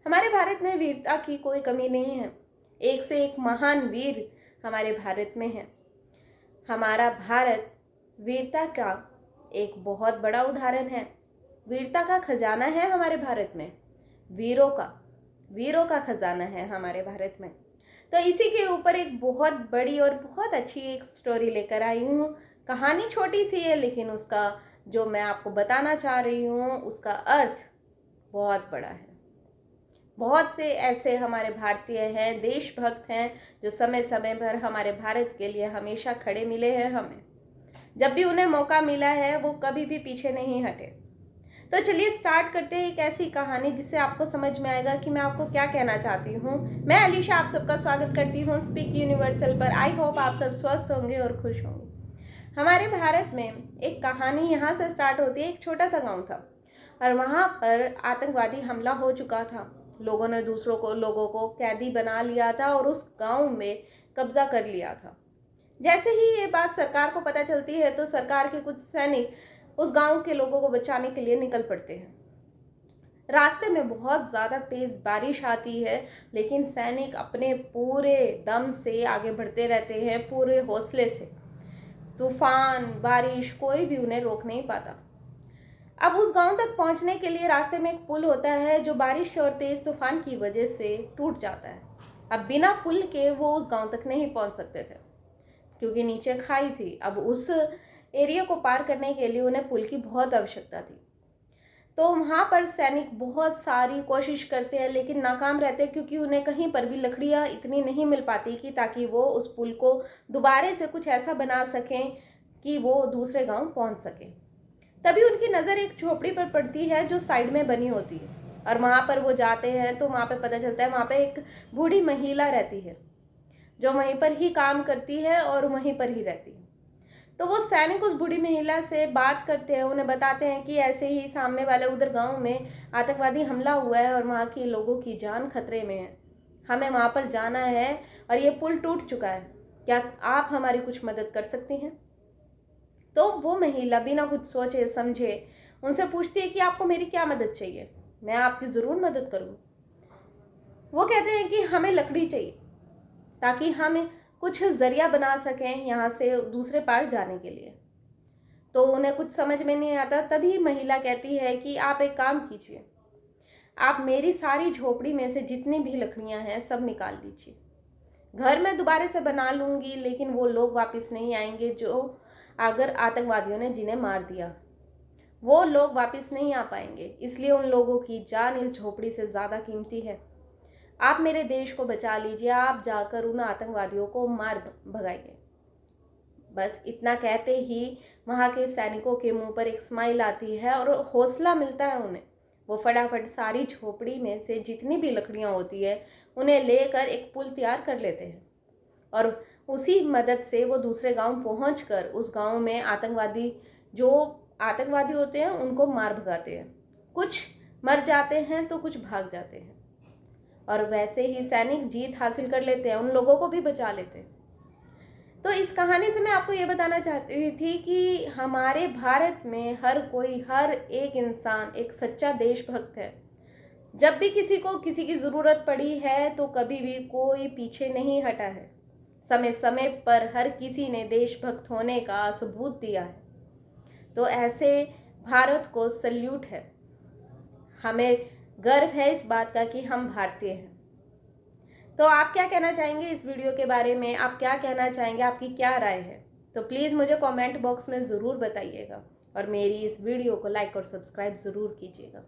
हमारे भारत में वीरता की कोई कमी नहीं है। एक से एक महान वीर हमारे भारत में है। हमारा भारत वीरता का एक बहुत बड़ा उदाहरण है। वीरता का खजाना है हमारे भारत में। वीरों का खजाना है हमारे भारत में। तो इसी के ऊपर एक बहुत बड़ी और बहुत अच्छी एक स्टोरी लेकर आई हूँ। कहानी छोटी सी है, लेकिन उसका जो मैं आपको बताना चाह रही हूँ उसका अर्थ बहुत बड़ा है। बहुत से ऐसे हमारे भारतीय हैं, देशभक्त हैं, जो समय समय पर हमारे भारत के लिए हमेशा खड़े मिले हैं। हमें जब भी उन्हें मौका मिला है वो कभी भी पीछे नहीं हटे। तो चलिए स्टार्ट करते हैं एक ऐसी कहानी जिससे आपको समझ में आएगा कि मैं आपको क्या कहना चाहती हूँ। मैं अलीशा आप सबका स्वागत करती हूँ स्पीक यूनिवर्सल पर। आई होप आप सब स्वस्थ होंगे और खुश होंगे। हमारे भारत में एक कहानी यहाँ से स्टार्ट होती है। एक छोटा सा गाँव था और वहाँ पर आतंकवादी हमला हो चुका था। लोगों ने लोगों को कैदी बना लिया था और उस गाँव में कब्जा कर लिया था। जैसे ही ये बात सरकार को पता चलती है तो सरकार के कुछ सैनिक उस गांव के लोगों को बचाने के लिए निकल पड़ते हैं। रास्ते में बहुत ज़्यादा तेज़ बारिश आती है, लेकिन सैनिक अपने पूरे दम से आगे बढ़ते रहते हैं, पूरे हौसले से। तूफान, बारिश कोई भी उन्हें रोक नहीं पाता। अब उस गांव तक पहुंचने के लिए रास्ते में एक पुल होता है जो बारिश और तेज़ तूफान की वजह से टूट जाता है। अब बिना पुल के वो उस गांव तक नहीं पहुंच सकते थे क्योंकि नीचे खाई थी। अब उस एरिया को पार करने के लिए उन्हें पुल की बहुत आवश्यकता थी। तो वहाँ पर सैनिक बहुत सारी कोशिश करते हैं, लेकिन नाकाम रहते हैं क्योंकि उन्हें कहीं पर भी लकड़ियाँ इतनी नहीं मिल पाती कि ताकि वो उस पुल को दोबारे से कुछ ऐसा बना सकें कि वो दूसरे गांव पहुँच सकें। तभी उनकी नज़र एक झोपड़ी पर पड़ती है जो साइड में बनी होती है, और वहाँ पर वो जाते हैं तो वहाँ पर पता चलता है वहाँ पर एक बूढ़ी महिला रहती है जो वहीं पर ही काम करती है और वहीं पर ही रहती है। तो वो सैनिक उस बूढ़ी महिला से बात करते हैं, उन्हें बताते हैं कि ऐसे ही सामने वाले उधर गांव में आतंकवादी हमला हुआ है और वहाँ के लोगों की जान खतरे में है। हमें वहाँ पर जाना है और ये पुल टूट चुका है। क्या आप हमारी कुछ मदद कर सकती हैं? तो वो महिला बिना कुछ सोचे समझे उनसे पूछती है कि आपको मेरी क्या मदद चाहिए? मैं आपकी ज़रूर मदद करूँ। वो कहते हैं कि हमें लकड़ी चाहिए ताकि हम कुछ ज़रिया बना सकें यहाँ से दूसरे पार जाने के लिए। तो उन्हें कुछ समझ में नहीं आता। तभी महिला कहती है कि आप एक काम कीजिए, आप मेरी सारी झोपड़ी में से जितनी भी लकड़ियाँ हैं सब निकाल लीजिए। घर मैं दोबारा से बना लूँगी, लेकिन वो लोग वापस नहीं आएंगे जो अगर आतंकवादियों ने जिन्हें मार दिया, वो लोग वापस नहीं आ पाएंगे। इसलिए उन लोगों की जान इस झोपड़ी से ज़्यादा कीमती है। आप मेरे देश को बचा लीजिए, आप जाकर उन आतंकवादियों को मार भगाइए। बस इतना कहते ही वहाँ के सैनिकों के मुंह पर एक स्माइल आती है और हौसला मिलता है उन्हें। वो फटाफट सारी झोपड़ी में से जितनी भी लकड़ियाँ होती है उन्हें लेकर एक पुल तैयार कर लेते हैं और उसी मदद से वो दूसरे गांव पहुंचकर उस गांव में जो आतंकवादी होते हैं उनको मार भगाते हैं। कुछ मर जाते हैं तो कुछ भाग जाते हैं, और वैसे ही सैनिक जीत हासिल कर लेते हैं, उन लोगों को भी बचा लेते हैं। तो इस कहानी से मैं आपको ये बताना चाहती थी कि हमारे भारत में हर एक इंसान एक सच्चा देशभक्त है। जब भी किसी को किसी की ज़रूरत पड़ी है तो कभी भी कोई पीछे नहीं हटा है। समय समय पर हर किसी ने देशभक्त होने का सबूत दिया है। तो ऐसे भारत को सल्यूट है। हमें गर्व है इस बात का कि हम भारतीय हैं। तो आप क्या कहना चाहेंगे इस वीडियो के बारे में? आप क्या कहना चाहेंगे? आपकी क्या राय है? तो प्लीज़ मुझे कमेंट बॉक्स में ज़रूर बताइएगा और मेरी इस वीडियो को लाइक और सब्सक्राइब ज़रूर कीजिएगा।